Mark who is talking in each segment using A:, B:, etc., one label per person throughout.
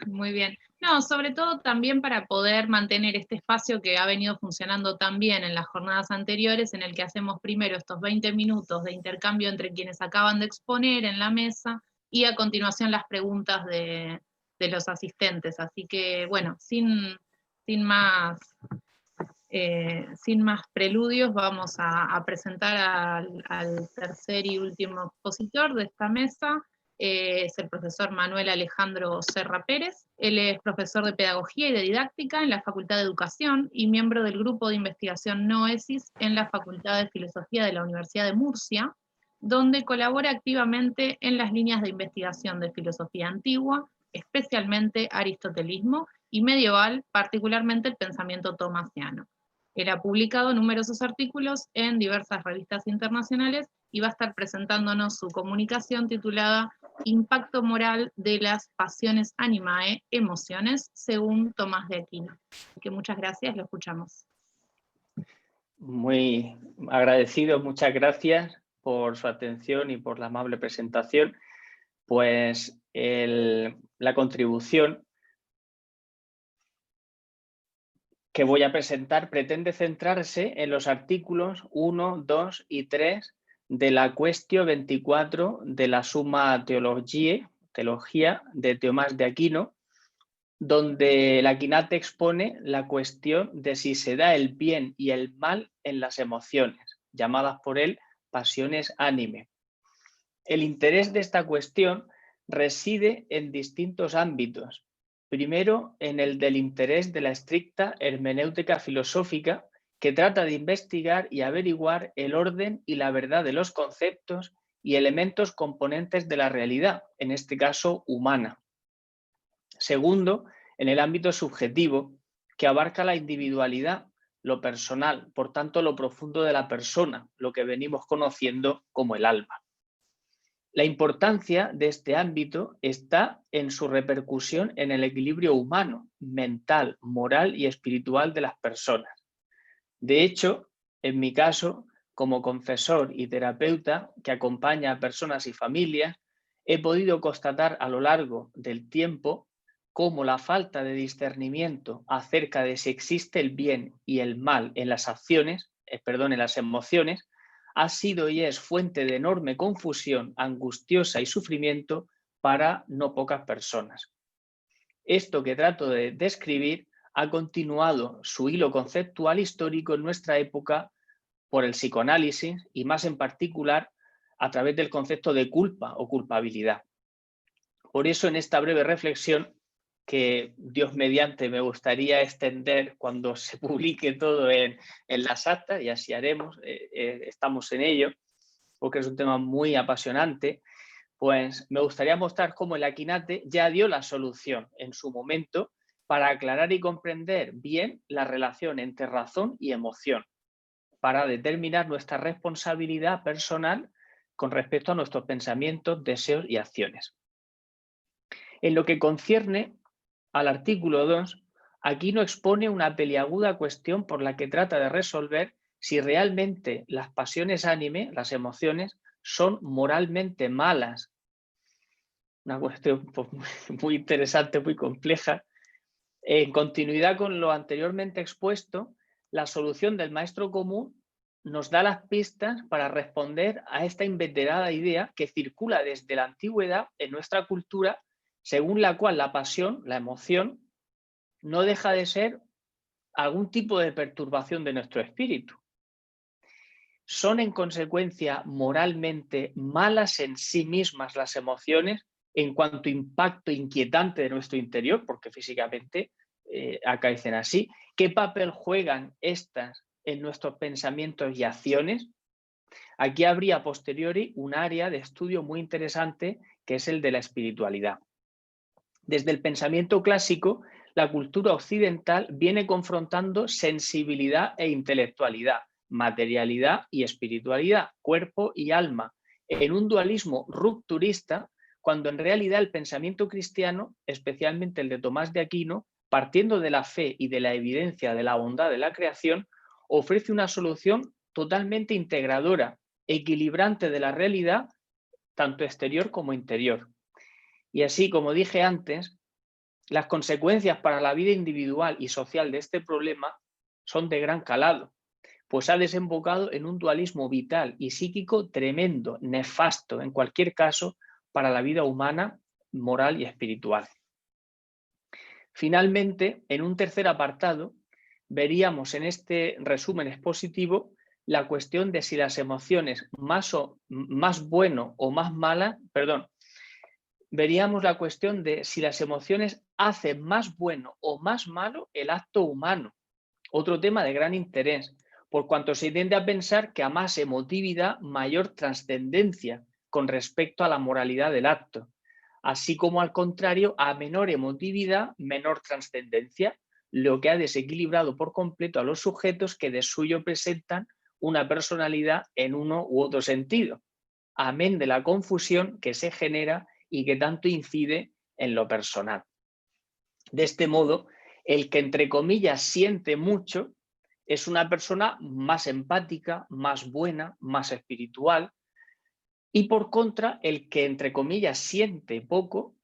A: Muy bien. No, sobre todo también para poder mantener este espacio que ha venido funcionando tan bien en las jornadas anteriores, en el que hacemos primero estos 20 minutos de intercambio entre quienes acaban de exponer en la mesa y a continuación las preguntas de los asistentes. Así que, bueno, sin más sin más preludios, vamos a presentar al tercer y último expositor de esta mesa. Es el profesor Manuel Alejandro Serra Pérez. Él es profesor de Pedagogía y de Didáctica en la Facultad de Educación y miembro del Grupo de Investigación Noesis en la Facultad de Filosofía de la Universidad de Murcia, donde colabora activamente en las líneas de investigación de filosofía antigua, especialmente aristotelismo, y medieval, particularmente el pensamiento tomasiano. Él ha publicado numerosos artículos en diversas revistas internacionales y va a estar presentándonos su comunicación titulada Impacto moral de las pasiones animae, emociones, según Tomás de Aquino. Así que muchas gracias, lo escuchamos.
B: Muy agradecido, muchas gracias por su atención y por la amable presentación. Pues la contribución que voy a presentar pretende centrarse en los artículos 1, 2 y 3 de la Quaestio 24 de la Summa Theologiae, Teología de Tomás de Aquino, donde el Aquinate expone la cuestión de si se da el bien y el mal en las emociones, llamadas por él pasiones anime. El interés de esta cuestión reside en distintos ámbitos. Primero, en el del interés de la estricta hermenéutica filosófica, que trata de investigar y averiguar el orden y la verdad de los conceptos y elementos componentes de la realidad, en este caso humana. Segundo, en el ámbito subjetivo, que abarca la individualidad, lo personal, por tanto lo profundo de la persona, lo que venimos conociendo como el alma. La importancia de este ámbito está en su repercusión en el equilibrio humano, mental, moral y espiritual de las personas. De hecho, en mi caso, como confesor y terapeuta que acompaña a personas y familias, he podido constatar a lo largo del tiempo cómo la falta de discernimiento acerca de si existe el bien y el mal en las acciones, en las emociones, ha sido y es fuente de enorme confusión, angustiosa y sufrimiento para no pocas personas. Esto que trato de describir ha continuado su hilo conceptual histórico en nuestra época por el psicoanálisis y más en particular a través del concepto de culpa o culpabilidad. Por eso en esta breve reflexión, que Dios mediante me gustaría extender cuando se publique todo en las actas, y así haremos, estamos en ello, porque es un tema muy apasionante, pues me gustaría mostrar cómo el Aquinate ya dio la solución en su momento para aclarar y comprender bien la relación entre razón y emoción, para determinar nuestra responsabilidad personal con respecto a nuestros pensamientos, deseos y acciones. En lo que concierne al artículo 2, Aquino expone una peliaguda cuestión por la que trata de resolver si realmente las pasiones anime, las emociones, son moralmente malas. Una cuestión pues, muy interesante, muy compleja. En continuidad con lo anteriormente expuesto, la solución del maestro común nos da las pistas para responder a esta inveterada idea que circula desde la antigüedad en nuestra cultura, según la cual la pasión, la emoción, no deja de ser algún tipo de perturbación de nuestro espíritu. ¿Son en consecuencia moralmente malas en sí mismas las emociones en cuanto a impacto inquietante de nuestro interior? Porque físicamente acaecen así. ¿Qué papel juegan estas en nuestros pensamientos y acciones? Aquí habría a posteriori un área de estudio muy interesante que es el de la espiritualidad. Desde el pensamiento clásico, la cultura occidental viene confrontando sensibilidad e intelectualidad, materialidad y espiritualidad, cuerpo y alma, en un dualismo rupturista, cuando en realidad el pensamiento cristiano, especialmente el de Tomás de Aquino, partiendo de la fe y de la evidencia de la bondad de la creación, ofrece una solución totalmente integradora, equilibrante de la realidad, tanto exterior como interior. Y así, como dije antes, Las consecuencias para la vida individual y social de este problema son de gran calado, pues ha desembocado en un dualismo vital y psíquico tremendo, nefasto en cualquier caso para la vida humana, moral y espiritual. Finalmente, en un tercer apartado, veríamos en este resumen expositivo la cuestión de si las emociones más bueno o más malas, veríamos la cuestión de si las emociones hacen más bueno o más malo el acto humano. Otro tema de gran interés, por cuanto se tiende a pensar que a más emotividad, mayor trascendencia con respecto a la moralidad del acto, así como al contrario, a menor emotividad, menor trascendencia, lo que ha desequilibrado por completo a los sujetos que de suyo presentan una personalidad en uno u otro sentido, amén de la confusión que se genera y que tanto incide en lo personal. De este modo, el que entre comillas siente mucho es una persona más empática, más buena, más espiritual, y por contra, el que entre comillas siente poco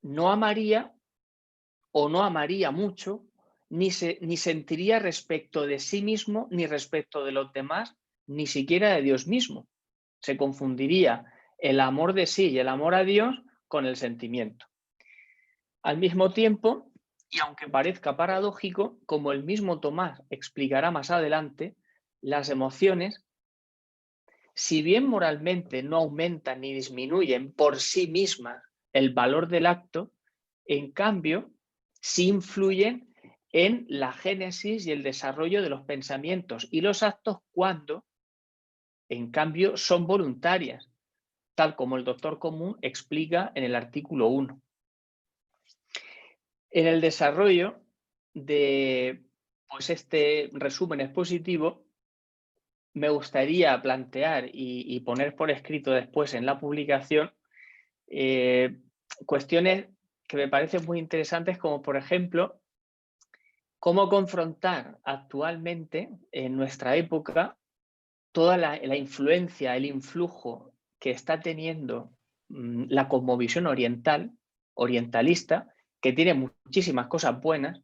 B: no amaría o no amaría mucho, ni sentiría respecto de sí mismo, ni respecto de los demás, ni siquiera de Dios mismo. Se confundiría el amor de sí y el amor a Dios con el sentimiento. Al mismo tiempo, y aunque parezca paradójico, como el mismo Tomás explicará más adelante, las emociones, si bien moralmente no aumentan ni disminuyen por sí mismas el valor del acto, en cambio, sí influyen en la génesis y el desarrollo de los pensamientos y los actos cuando, en cambio, son voluntarias, tal como el doctor Común explica en el artículo 1. En el desarrollo de este resumen expositivo, me gustaría plantear y poner por escrito después en la publicación cuestiones que me parecen muy interesantes, como por ejemplo, cómo confrontar actualmente en nuestra época toda la influencia, el influjo que está teniendo la cosmovisión orientalista, que tiene muchísimas cosas buenas,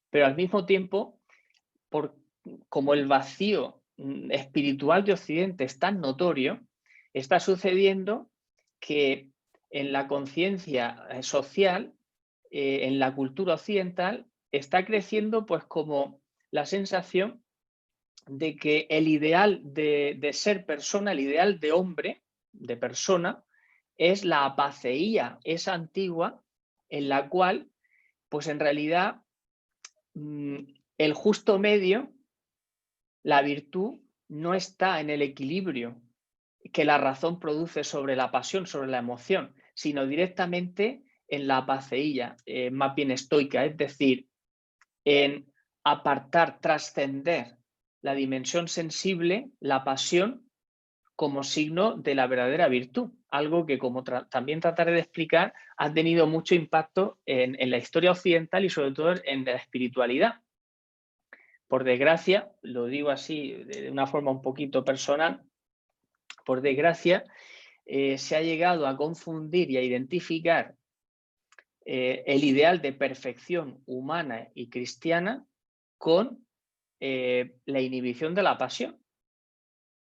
B: pero al mismo tiempo, como el vacío espiritual de Occidente es tan notorio, está sucediendo que en la conciencia social, en la cultura occidental, está creciendo pues como la sensación de que el ideal de ser persona, el ideal de hombre, de persona, es la apaceía, esa antigua, en la cual, pues en realidad, el justo medio, la virtud, no está en el equilibrio que la razón produce sobre la pasión, sobre la emoción, sino directamente en la apaceía, más bien estoica, es decir, en apartar, trascender la dimensión sensible, la pasión, como signo de la verdadera virtud. Algo que, como también trataré de explicar, ha tenido mucho impacto en la historia occidental y sobre todo en la espiritualidad. Por desgracia, lo digo así de una forma un poquito personal, por desgracia, se ha llegado a confundir y a identificar el ideal de perfección humana y cristiana con la inhibición de la pasión.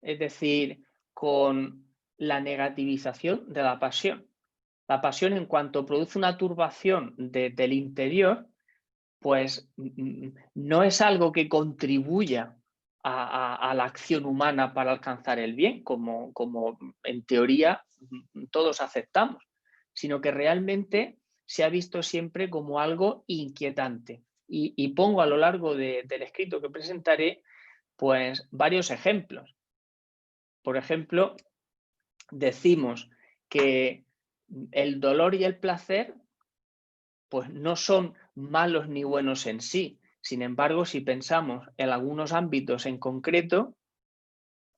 B: Es decir, con la negativización de la pasión. La pasión, en cuanto produce una turbación del interior, pues no es algo que contribuya a la acción humana para alcanzar el bien, como en teoría todos aceptamos, sino que realmente se ha visto siempre como algo inquietante. Y pongo a lo largo del escrito que presentaré, pues varios ejemplos. Por ejemplo, decimos que el dolor y el placer pues no son malos ni buenos en sí. Sin embargo, si pensamos en algunos ámbitos en concreto,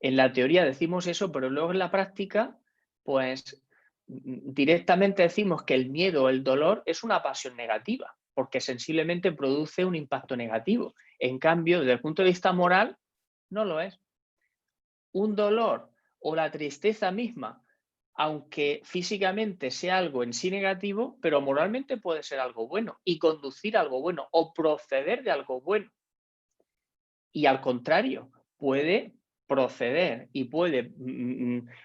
B: en la teoría decimos eso, pero luego en la práctica, pues directamente decimos que el miedo o el dolor es una pasión negativa, porque sensiblemente produce un impacto negativo. En cambio, desde el punto de vista moral, no lo es. Un dolor o la tristeza misma aunque físicamente sea algo en sí negativo, pero moralmente puede ser algo bueno y conducir a algo bueno o proceder de algo bueno. Y al contrario, puede proceder y puede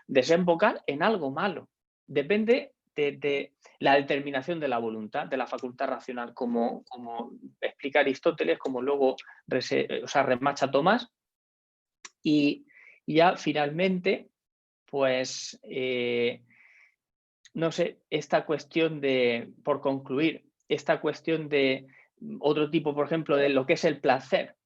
B: desembocar en algo malo. Depende de la determinación de la voluntad, de la facultad racional, como explica Aristóteles, como luego remacha Tomás. Y ya finalmente, pues, no sé, esta cuestión por concluir, esta cuestión de otro tipo, por ejemplo, de lo que es el placer.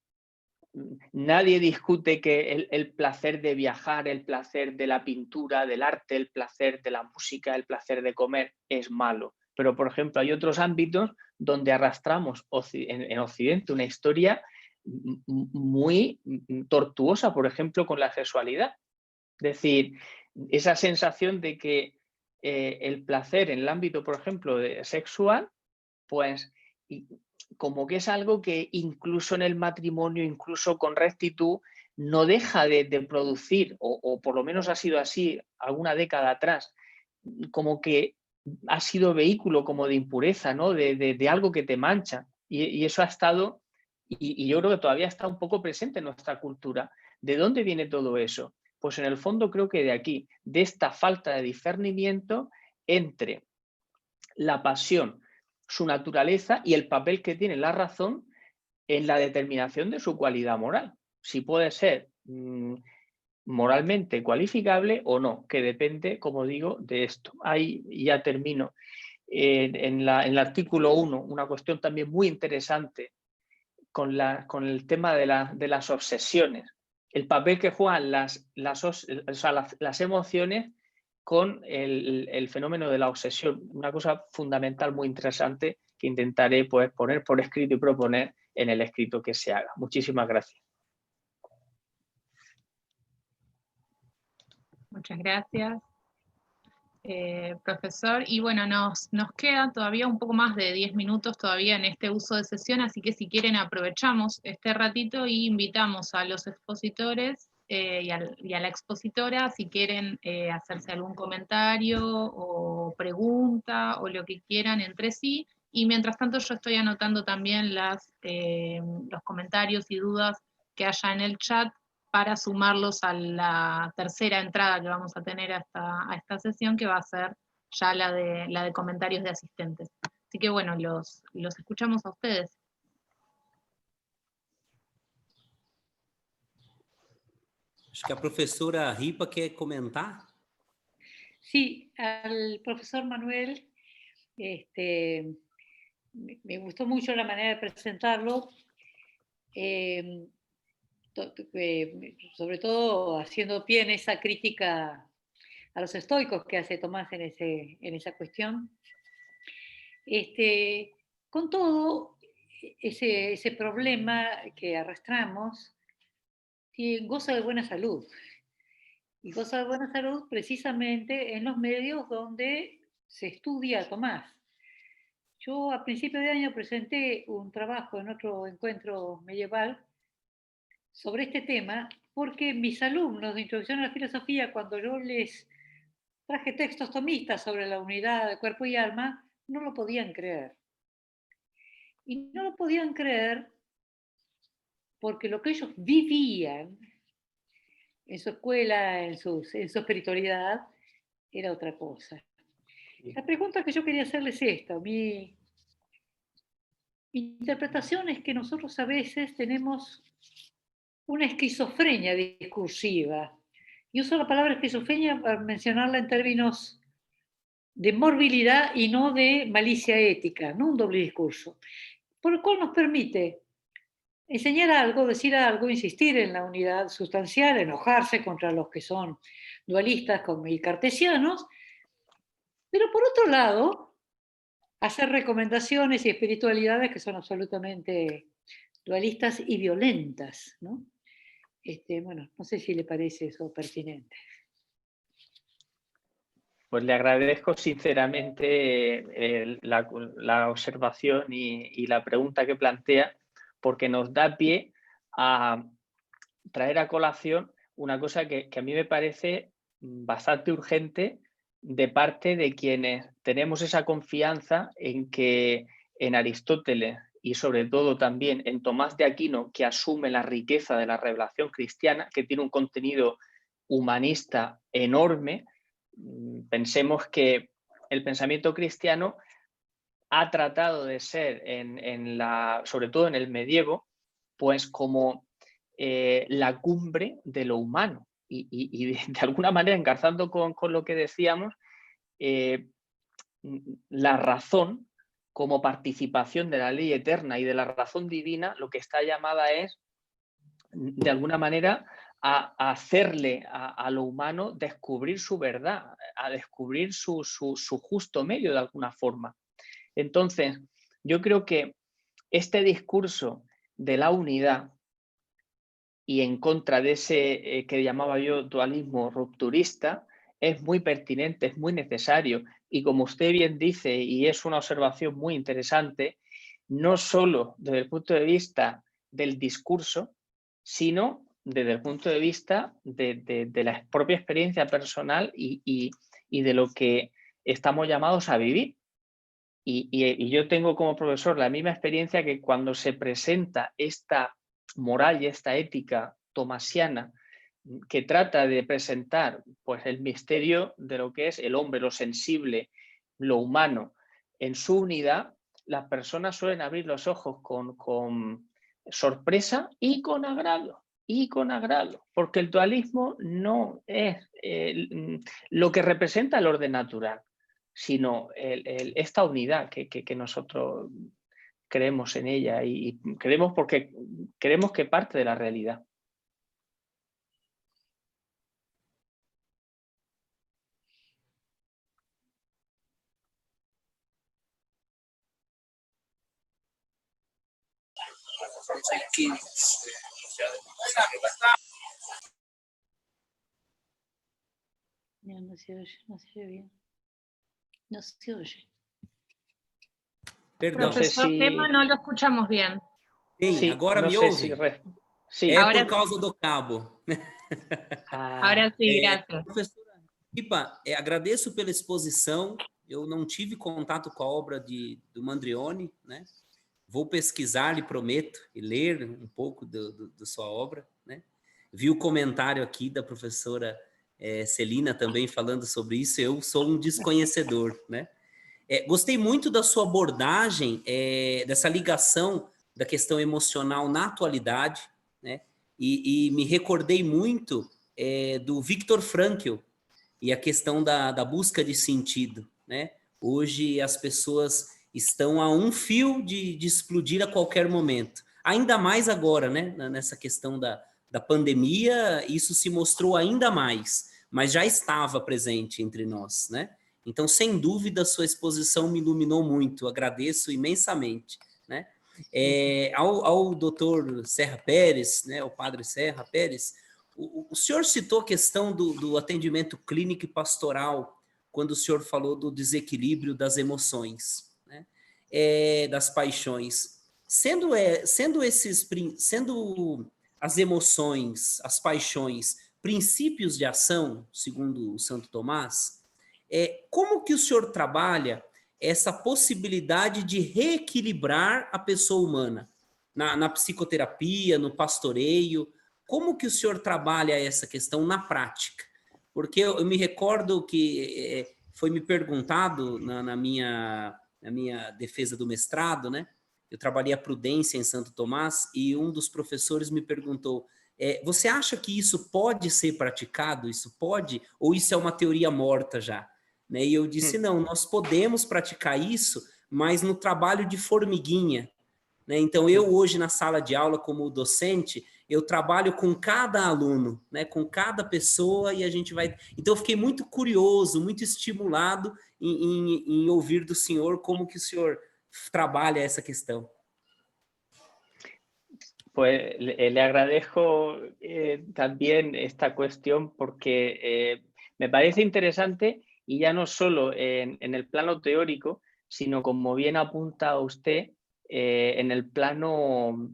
B: Nadie discute que el placer de viajar, el placer de la pintura, del arte, el placer de la música, el placer de comer es malo. Pero, por ejemplo, hay otros ámbitos donde arrastramos en Occidente una historia muy tortuosa, por ejemplo, con la sexualidad. Es decir, esa sensación de que el placer en el ámbito, por ejemplo, sexual, pues como que es algo que incluso en el matrimonio, incluso con rectitud, no deja de producir, o por lo menos ha sido así alguna década atrás, como que ha sido vehículo como de impureza, ¿no? de algo que te mancha. Y eso ha estado, y yo creo que todavía está un poco presente en nuestra cultura. ¿De dónde viene todo eso? Pues en el fondo creo que de aquí, de esta falta de discernimiento entre la pasión, su naturaleza y el papel que tiene la razón en la determinación de su cualidad moral. Si puede ser moralmente cualificable o no, que depende, como digo, de esto. Ahí ya termino. En el artículo 1, una cuestión también muy interesante con el tema de las obsesiones. El papel que juegan las emociones con el fenómeno de la obsesión. Una cosa fundamental muy interesante que intentaré pues, poner por escrito y proponer en el escrito que se haga. Muchísimas gracias.
A: Muchas gracias, profesor. Y bueno, nos queda todavía un poco más de 10 minutos todavía en este uso de sesión, así que si quieren aprovechamos este ratito y invitamos a los expositores y a la expositora si quieren hacerse algún comentario o pregunta o lo que quieran entre sí. Y mientras tanto yo estoy anotando también los comentarios y dudas que haya en el chat para sumarlos a la tercera entrada que vamos a tener a esta sesión, que va a ser ya la de comentarios de asistentes. Así que bueno, los escuchamos a ustedes.
C: Acho que a professora Ripa quer comentar.
D: Sí, al profesor Manuel me gustó mucho la manera de presentarlo, sobre todo haciendo pie en esa crítica a los estoicos que hace Tomás en esa cuestión. Con todo, ese problema que arrastramos goza de buena salud. Y goza de buena salud precisamente en los medios donde se estudia a Tomás. Yo a principio de año presenté un trabajo en otro encuentro medieval sobre este tema, porque mis alumnos de Introducción a la Filosofía, cuando yo les traje textos tomistas sobre la unidad de cuerpo y alma, no lo podían creer. Y no lo podían creer porque lo que ellos vivían en su escuela, en su espiritualidad, era otra cosa. La pregunta que yo quería hacerles es esta. Mi interpretación es que nosotros a veces tenemos una esquizofrenia discursiva. Y uso la palabra esquizofrenia para mencionarla en términos de morbilidad y no de malicia ética, no un doble discurso, por el cual nos permite enseñar algo, decir algo, insistir en la unidad sustancial, enojarse contra los que son dualistas y cartesianos, pero por otro lado, hacer recomendaciones y espiritualidades que son absolutamente dualistas y violentas, ¿no? Bueno, no sé si le parece eso pertinente.
B: Pues le agradezco sinceramente la observación y la pregunta que plantea, porque nos da pie a traer a colación una cosa que a mí me parece bastante urgente de parte de quienes tenemos esa confianza en que en Aristóteles y sobre todo también en Tomás de Aquino, que asume la riqueza de la revelación cristiana, que tiene un contenido humanista enorme, pensemos que el pensamiento cristiano ha tratado de ser, sobre todo en el medievo, pues como la cumbre de lo humano. Y de alguna manera, engarzando con lo que decíamos, la razón como participación de la ley eterna y de la razón divina, lo que está llamada es, de alguna manera, a hacerle a lo humano descubrir su verdad, a descubrir su justo medio de alguna forma. Entonces, yo creo que este discurso de la unidad y en contra de ese que llamaba yo dualismo rupturista es muy pertinente, es muy necesario. Y como usted bien dice, y es una observación muy interesante, no solo desde el punto de vista del discurso, sino desde el punto de vista de la propia experiencia personal y de lo que estamos llamados a vivir. Y yo tengo como profesor la misma experiencia que cuando se presenta esta moral y esta ética tomasiana que trata de presentar pues, el misterio de lo que es el hombre, lo sensible, lo humano, en su unidad, las personas suelen abrir los ojos con sorpresa y con agrado, porque el dualismo no es lo que representa el orden natural, sino esta unidad que nosotros creemos en ella y creemos porque creemos que parte de la realidad.
D: No se oye bien. No se oye.
C: Perdão.
A: Profesor Gema, no lo escuchamos bien.
C: Sim, agora me ouve?
B: Sí.
C: É
A: Ahora
C: por causa do cabo.
A: Ahora sí, gracias.
C: Professora Ripa, agradeço pela exposição. Eu não tive contato com a obra do Mandrione, né? Vou pesquisar, lhe prometo, e ler um pouco da sua obra, né? Vi o comentário aqui da professora Celina também falando sobre isso. Eu sou um desconhecedor, né? Gostei muito da sua abordagem, dessa ligação da questão emocional na atualidade, né? E me recordei muito do Viktor Frankl e a questão da busca de sentido, né? Hoje as pessoas estão a um fio de explodir a qualquer momento. Ainda mais agora, né? Nessa questão da pandemia, isso se mostrou ainda mais, mas já estava presente entre nós, né? Então, sem dúvida, sua exposição me iluminou muito. Agradeço imensamente, né? Ao doutor Serra Pérez, né? O padre Serra Pérez, o senhor citou a questão do atendimento clínico e pastoral, quando o senhor falou do desequilíbrio das emoções, né? Das paixões. Sendo as emoções, as paixões, princípios de ação, segundo o Santo Tomás, como que o senhor trabalha essa possibilidade de reequilibrar a pessoa humana? Na psicoterapia, no pastoreio, como que o senhor trabalha essa questão na prática? Porque eu me recordo que foi me perguntado na minha defesa do mestrado, né? Eu trabalhei a prudência em Santo Tomás e um dos professores me perguntou: você acha que isso pode ser praticado? Isso pode? Ou isso é uma teoria morta já? Né? E eu disse, não, nós podemos praticar isso, mas no trabalho de formiguinha. Né? Então, eu hoje na sala de aula, como docente, eu trabalho com cada aluno, né? Com cada pessoa e a gente vai... Então, eu fiquei muito curioso, muito estimulado em ouvir do senhor como que o senhor trabalha essa questão.
B: Pues le agradezco también esta cuestión porque me parece interesante y ya no solo en el plano teórico, sino como bien apunta usted, en el plano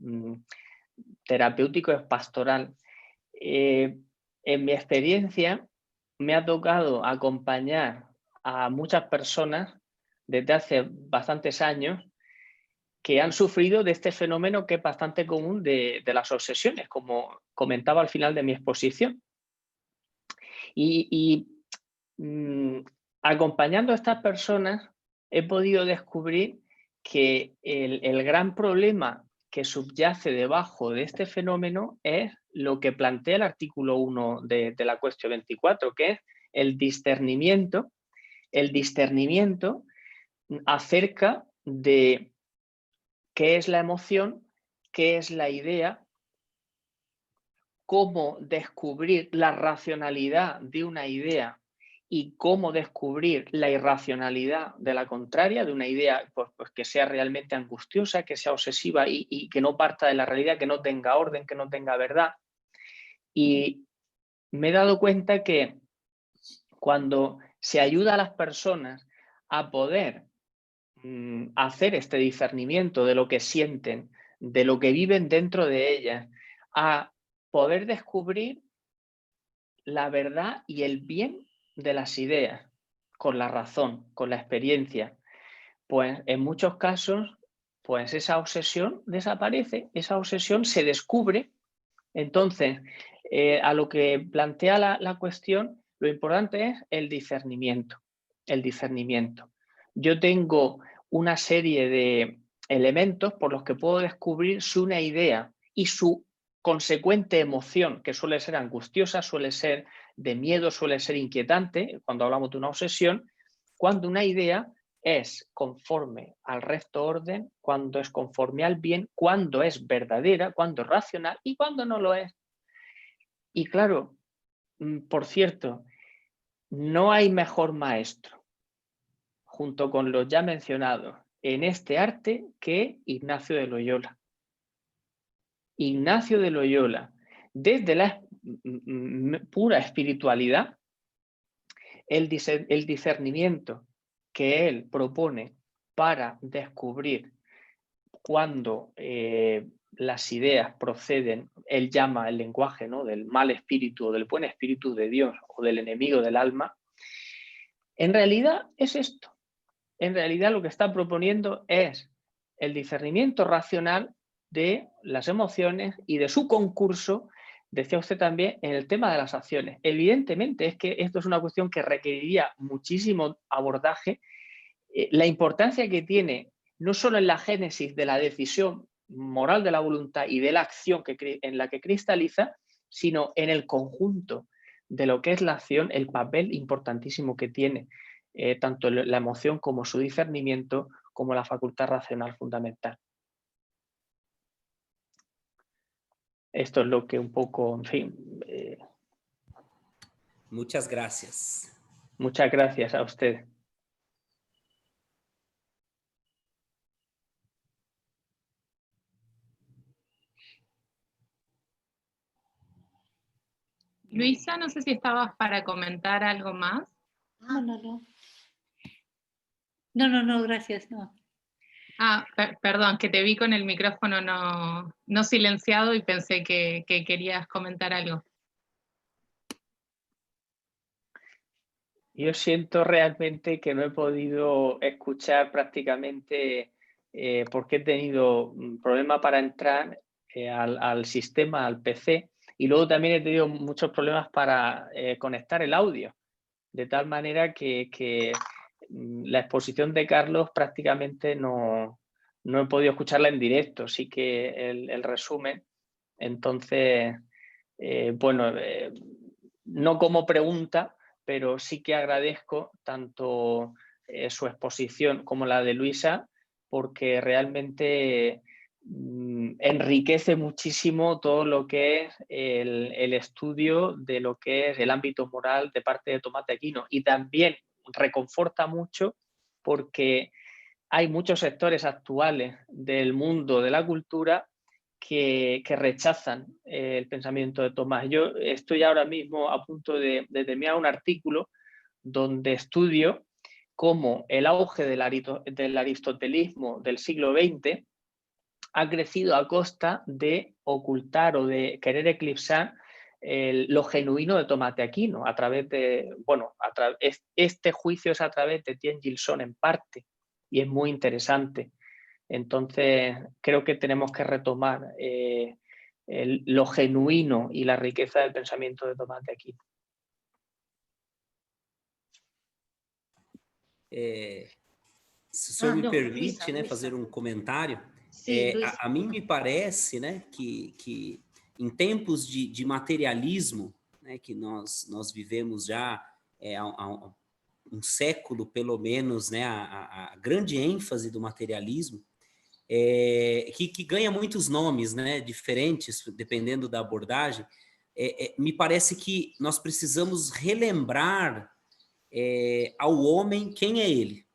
B: terapéutico es pastoral. En mi experiencia me ha tocado acompañar a muchas personas desde hace bastantes años que han sufrido de este fenómeno que es bastante común de las obsesiones, como comentaba al final de mi exposición. Acompañando a estas personas he podido descubrir que el gran problema que subyace debajo de este fenómeno es lo que plantea el artículo 1 de la cuestión 24, que es el discernimiento acerca de qué es la emoción, qué es la idea, cómo descubrir la racionalidad de una idea y cómo descubrir la irracionalidad de la contraria, de una idea pues que sea realmente angustiosa, que sea obsesiva y que no parta de la realidad, que no tenga orden, que no tenga verdad. Y me he dado cuenta que cuando se ayuda a las personas a poder hacer este discernimiento de lo que sienten, de lo que viven dentro de ellas, a poder descubrir la verdad y el bien de las ideas, con la razón, con la experiencia, pues en muchos casos, pues esa obsesión desaparece, esa obsesión se descubre. Entonces, a lo que plantea la cuestión, lo importante es el discernimiento, el discernimiento. Yo tengo una serie de elementos por los que puedo descubrir si una idea y su consecuente emoción, que suele ser angustiosa, suele ser de miedo, suele ser inquietante, cuando hablamos de una obsesión, cuando una idea es conforme al recto orden, cuando es conforme al bien, cuando es verdadera, cuando es racional y cuando no lo es. Y claro, por cierto, no hay mejor maestro, junto con los ya mencionados, en este arte que Ignacio de Loyola. Ignacio de Loyola, desde la pura espiritualidad, el discernimiento que él propone para descubrir cuando las ideas proceden, él llama el lenguaje, ¿no?, del mal espíritu o del buen espíritu de Dios o del enemigo del alma, en realidad es esto. En realidad lo que está proponiendo es el discernimiento racional de las emociones y de su concurso, decía usted también, en el tema de las acciones. Evidentemente es que esto es una cuestión que requeriría muchísimo abordaje. La importancia que tiene no solo en la génesis de la decisión moral de la voluntad y de la acción en la que cristaliza, sino en el conjunto de lo que es la acción, el papel importantísimo que tiene tanto la emoción como su discernimiento, como la facultad racional fundamental. Esto es lo que un poco, en fin.
C: Muchas gracias.
B: Muchas gracias a usted.
A: Luisa, no sé si estabas para comentar algo más.
D: No, gracias, no.
A: Ah, perdón, que te vi con el micrófono no silenciado y pensé que querías comentar algo.
B: Yo siento realmente que no he podido escuchar prácticamente porque he tenido un problema para entrar al sistema, al PC, y luego también he tenido muchos problemas para conectar el audio, de tal manera que la exposición de Carlos prácticamente no he podido escucharla en directo, sí que el resumen. Entonces, bueno, no como pregunta, pero sí que agradezco tanto su exposición como la de Luisa, porque realmente enriquece muchísimo todo lo que es el estudio de lo que es el ámbito moral de parte de Tomás de Aquino, y también reconforta mucho porque hay muchos sectores actuales del mundo de la cultura que rechazan el pensamiento de Tomás. Yo estoy ahora mismo a punto de terminar un artículo donde estudio cómo el auge del aristotelismo del siglo XX ha crecido a costa de ocultar o de querer eclipsar lo genuino de Tomás de Aquino, a través de, bueno, este juicio es a través de Tien Gilson en parte, y es muy interesante. Entonces, creo que tenemos que retomar lo genuino y la riqueza del pensamiento de Tomás de Aquino.
C: Se o senhor me
D: não,
C: permite,
D: Luísa,
C: né,
D: Luísa.
C: fazer um comentário,
D: Sim, Luísa.
C: a mim me parece, né, que em tempos de materialismo, né, que nós vivemos já há um século, pelo menos, né, a grande ênfase do materialismo, que ganha muitos nomes, né, diferentes, dependendo da abordagem, me parece que nós precisamos relembrar ao homem quem é ele.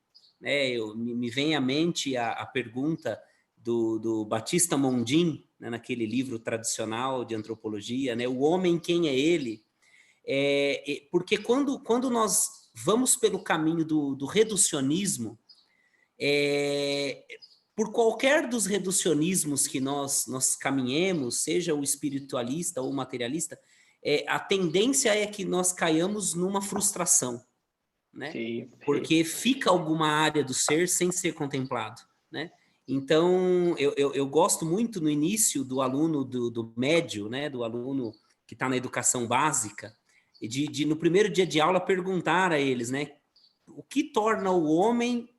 C: Me vem à mente a pergunta do Batista Mondin, né, naquele livro tradicional de antropologia, né, o homem quem é ele, porque quando nós vamos pelo caminho do reducionismo, por qualquer dos reducionismos que nós caminhemos, seja o espiritualista ou o materialista, a tendência é que nós caiamos numa frustração, né?
B: Sim,
C: Porque fica alguma área do ser sem ser contemplado, né? Então, eu gosto muito no início do aluno do médio, né? Do aluno que está na educação básica, de no primeiro dia de aula perguntar a eles, né? O que torna o homem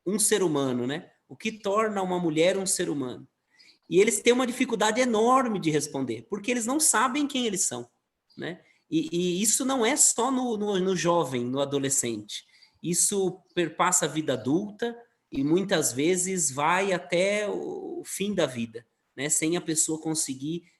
C: um ser humano, né? O que torna uma mulher um ser humano? E eles têm uma dificuldade enorme de responder, porque eles não sabem quem eles são, né? E isso não é só no jovem, no adolescente. Isso perpassa a vida adulta e muitas vezes vai até o fim da vida, né? Sem a pessoa conseguir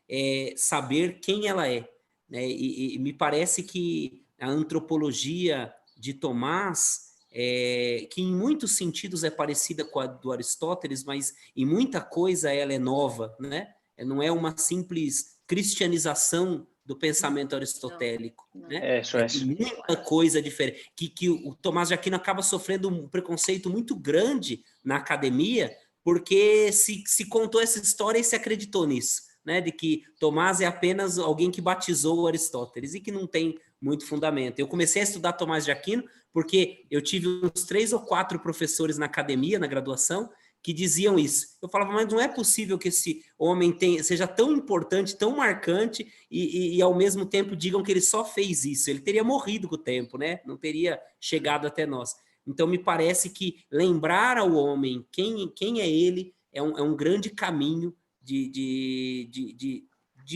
C: saber quem ela é, né? E me parece que a antropologia de Tomás, que em muitos sentidos é parecida com a do Aristóteles, mas em muita coisa ela é nova, né? Não é uma simples cristianização do pensamento aristotélico, né?
B: Isso é.
C: Tem muita coisa diferente, que o Tomás de Aquino acaba sofrendo um preconceito muito grande na academia, porque se contou essa história e se acreditou nisso, né? De que Tomás é apenas alguém que batizou o Aristóteles e que não tem muito fundamento. Eu comecei a estudar Tomás de Aquino porque eu tive uns 3 ou 4 professores na academia, na graduação, que diziam isso. Eu falava, mas não é possível que esse homem seja tão importante, tão marcante, e ao mesmo tempo digam que ele só fez isso. Ele teria morrido com o tempo, né? Não teria chegado até nós. Então, me parece que lembrar ao homem quem é ele é um grande caminho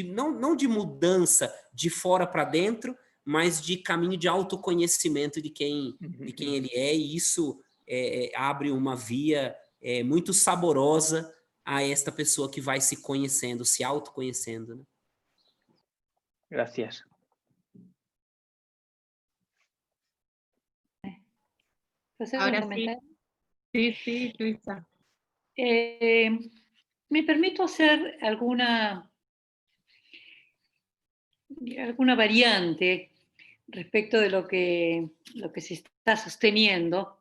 C: não de mudança de fora para dentro, mas de caminho de autoconhecimento de quem ele é, e isso abre uma via muito saborosa a esta pessoa que vai se conhecendo, se autoconhecendo, né?
B: Gracias.
A: Ahora sí. Sí, Luisa.
D: Me permito hacer alguna variante respecto de lo que se está sosteniendo,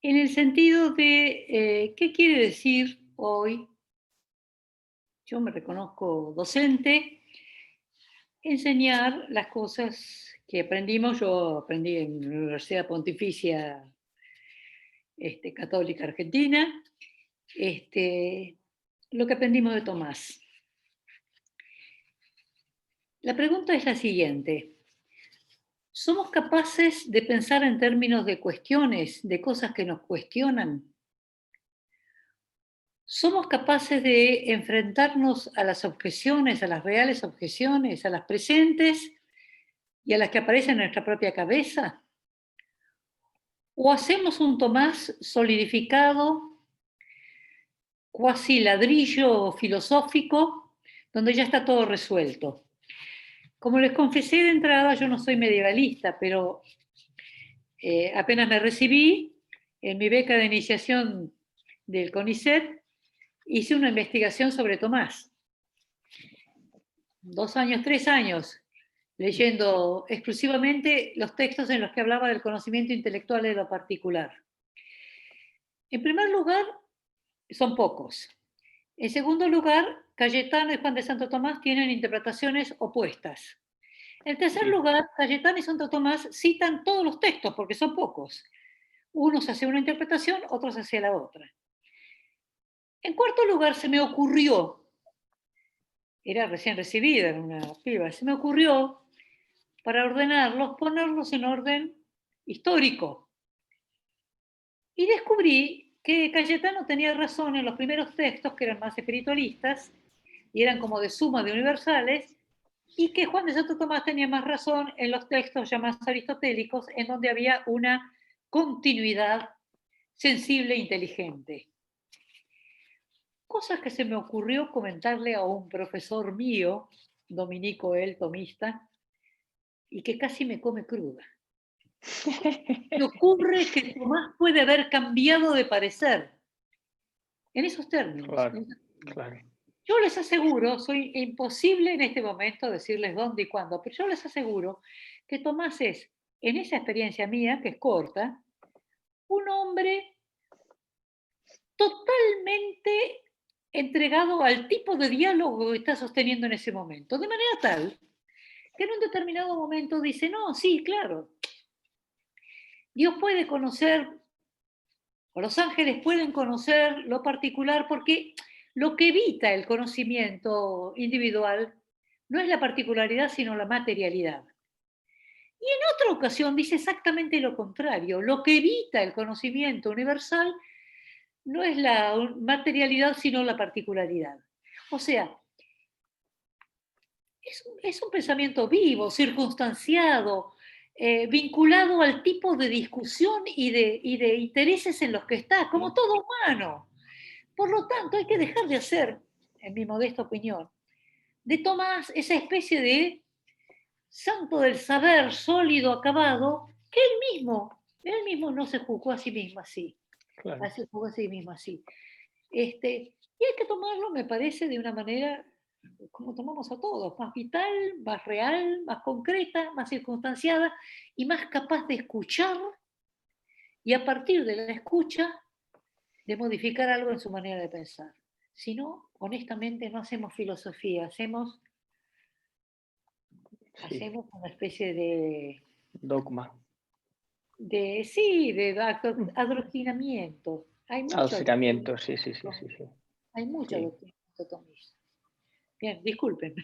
D: en el sentido de qué quiere decir hoy, yo me reconozco docente, enseñar las cosas que aprendimos. Yo aprendí en la Universidad Pontificia Católica Argentina, lo que aprendimos de Tomás. La pregunta es la siguiente: ¿somos capaces de pensar en términos de cuestiones, de cosas que nos cuestionan? ¿Somos capaces de enfrentarnos a las objeciones, a las reales objeciones, a las presentes y a las que aparecen en nuestra propia cabeza? ¿O hacemos un Tomás solidificado, cuasi ladrillo filosófico, donde ya está todo resuelto? Como les confesé de entrada, yo no soy medievalista, pero apenas me recibí, en mi beca de iniciación del CONICET, hice una investigación sobre Tomás. 2 años, 3 años, leyendo exclusivamente los textos en los que hablaba del conocimiento intelectual de lo particular. En primer lugar, son pocos. En segundo lugar, Cayetano y Juan de Santo Tomás tienen interpretaciones opuestas. En tercer
B: Sí.
D: lugar, Cayetano y Santo Tomás citan todos los textos, porque son pocos. Unos hacia una interpretación, otros hacia la otra. En cuarto lugar, se me ocurrió, era recién recibida, era una piba, se me ocurrió, para ordenarlos, ponerlos en orden histórico. Y descubrí que Cayetano tenía razón en los primeros textos, que eran más espiritualistas, y eran como de suma de universales, y que Juan de Santo Tomás tenía más razón en los textos ya más aristotélicos, en donde había una continuidad sensible e inteligente. Cosas que se me ocurrió comentarle a un profesor mío, Dominico El Tomista, y que casi me come cruda. Me ocurre que Tomás puede haber cambiado de parecer en esos términos.
B: Claro, claro.
D: Yo les aseguro, soy imposible en este momento decirles dónde y cuándo, pero yo les aseguro que Tomás es, en esa experiencia mía, que es corta, un hombre totalmente entregado al tipo de diálogo que está sosteniendo en ese momento, de manera tal que en un determinado momento dice, no, sí, claro, Dios puede conocer, o los ángeles pueden conocer lo particular, porque lo que evita el conocimiento individual no es la particularidad, sino la materialidad. Y en otra ocasión dice exactamente lo contrario, lo que evita el conocimiento universal no es la materialidad, sino la particularidad. O sea, es un pensamiento vivo, circunstanciado, vinculado al tipo de discusión y de intereses en los que está, como todo humano. Por lo tanto, hay que dejar de hacer, en mi modesta opinión, de Tomás esa especie de santo del saber sólido, acabado, que él mismo no se juzgó a sí mismo así.
B: Claro.
D: Se juzgó a sí mismo así. Y hay que tomarlo, me parece, de una manera como tomamos a todos, más vital, más real, más concreta, más circunstanciada y más capaz de escuchar y a partir de la escucha de modificar algo en su manera de pensar. Si no, honestamente no hacemos filosofía, hacemos una especie de
B: Dogma.
D: de adoctrinamiento. Hay mucho
B: Adoctrinamiento, sí.
D: Hay mucho adoctrinamiento tomista. Bien, discúlpenme.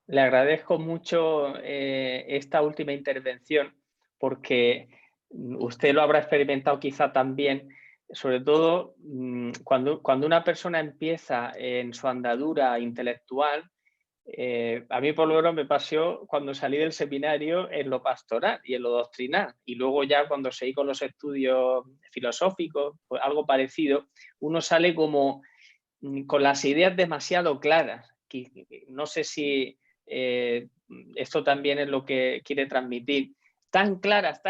B: Le agradezco mucho esta última intervención porque usted lo habrá experimentado quizá también, sobre todo cuando una persona empieza en su andadura intelectual. A mí por lo menos me pasó cuando salí del seminario en lo pastoral y en lo doctrinal, y luego ya cuando seguí con los estudios filosóficos, pues algo parecido, uno sale como con las ideas demasiado claras. No sé si esto también es lo que quiere transmitir. Tan claras,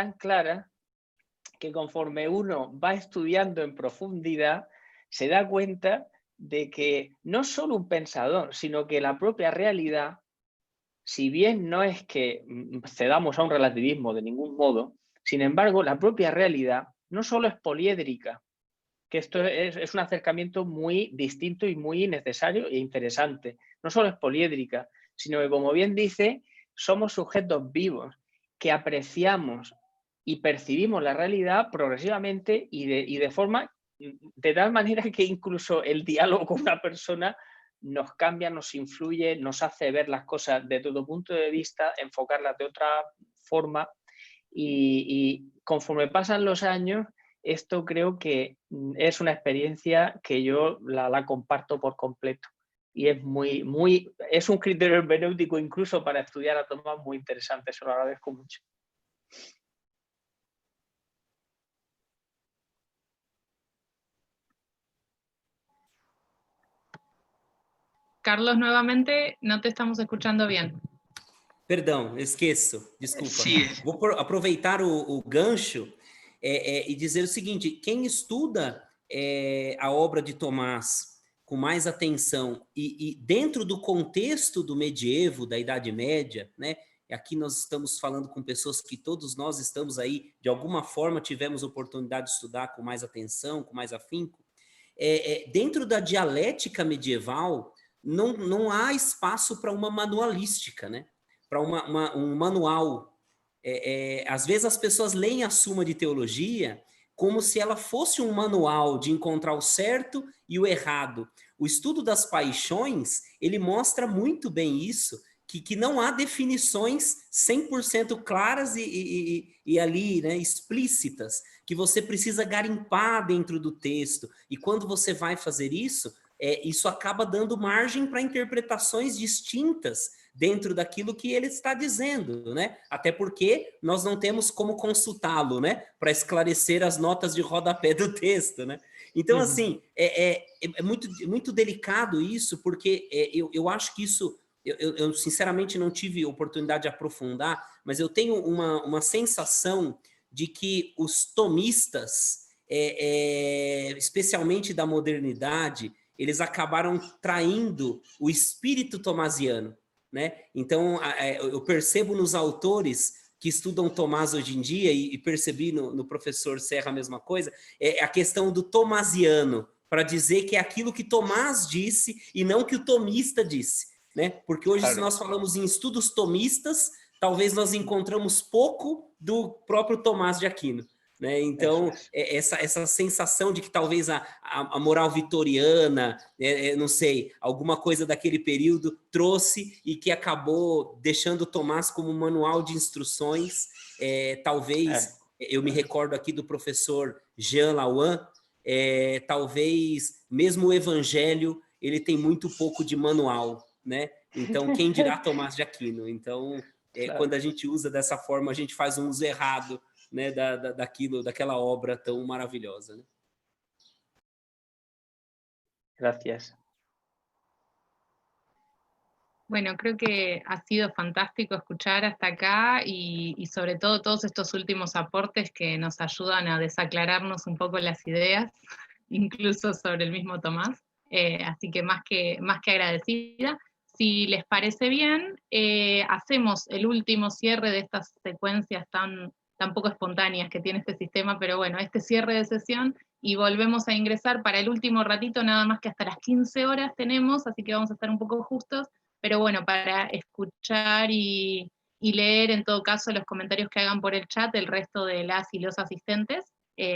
B: que conforme uno va estudiando en profundidad, se da cuenta de que no solo un pensador, sino que la propia realidad, si bien no es que cedamos a un relativismo de ningún modo, sin embargo, la propia realidad no solo es poliédrica, que esto es un acercamiento muy distinto y muy necesario e interesante. No solo es poliédrica, sino que, como bien dice, somos sujetos vivos que apreciamos y percibimos la realidad progresivamente y de forma, de tal manera que incluso el diálogo con una persona nos cambia, nos influye, nos hace ver las cosas desde otro punto de vista, enfocarlas de otra forma y conforme pasan los años, esto creo que es una experiencia que yo la comparto por completo y es un criterio hermenéutico incluso para estudiar a Tomás muy interesante, se lo agradezco mucho.
A: Carlos, nuevamente no te estamos escuchando bien.
C: Perdão, esqueço, desculpa.
B: Sim.
C: Vou aproveitar o gancho e dizer o seguinte, quem estuda a obra de Tomás com mais atenção e dentro do contexto do medievo, da Idade Média, né? Aqui nós estamos falando com pessoas que todos nós estamos aí, de alguma forma tivemos oportunidade de estudar com mais atenção, com mais afinco, dentro da dialética medieval, não há espaço para uma manualística, né? Para um manual. Às vezes as pessoas leem a Suma de Teologia como se ela fosse um manual de encontrar o certo e o errado. O estudo das paixões, ele mostra muito bem isso, que não há definições 100% claras e ali, né, explícitas, que você precisa garimpar dentro do texto. E quando você vai fazer isso, isso acaba dando margem para interpretações distintas dentro daquilo que ele está dizendo, né? Até porque nós não temos como consultá-lo, né? Para esclarecer as notas de rodapé do texto, né? Então, assim, é muito delicado isso, porque eu acho que isso... Eu sinceramente não tive oportunidade de aprofundar, mas eu tenho uma sensação de que os tomistas, especialmente da modernidade, eles acabaram traindo o espírito tomasiano, né? Então, eu percebo nos autores que estudam Tomás hoje em dia, e percebi no professor Serra a mesma coisa, a questão do tomasiano, para dizer que é aquilo que Tomás disse e não que o tomista disse, né? Porque hoje, claro, se nós falamos em estudos tomistas, talvez nós encontramos pouco do próprio Tomás de Aquino, né? Então, essa sensação de que talvez a moral vitoriana, não sei, alguma coisa daquele período trouxe e que acabou deixando Tomás como um manual de instruções. Talvez, eu me recordo aqui do professor Jean Lauan, talvez mesmo o Evangelho, ele tem muito pouco de manual, né? Então, quem dirá Tomás de Aquino? Então, claro, quando a gente usa dessa forma, a gente faz um uso errado, né, daquela obra tão maravillosa, né?
B: Gracias.
A: Bueno, creo que ha sido fantástico escuchar hasta acá y sobre todo todos estos últimos aportes que nos ayudan a desaclararnos un poco las ideas, incluso sobre el mismo Tomás. Así que más que agradecida. Si les parece bien, hacemos el último cierre de estas secuencias tan poco espontáneas que tiene este sistema, pero bueno, este cierre de sesión, y volvemos a ingresar para el último ratito, nada más que hasta las 15 horas tenemos, así que vamos a estar un poco justos, pero bueno, para escuchar y leer en todo caso los comentarios que hagan por el chat el resto de las y los asistentes.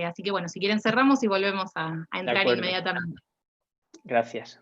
A: Así que bueno, si quieren cerramos y volvemos a entrar inmediatamente.
B: Gracias.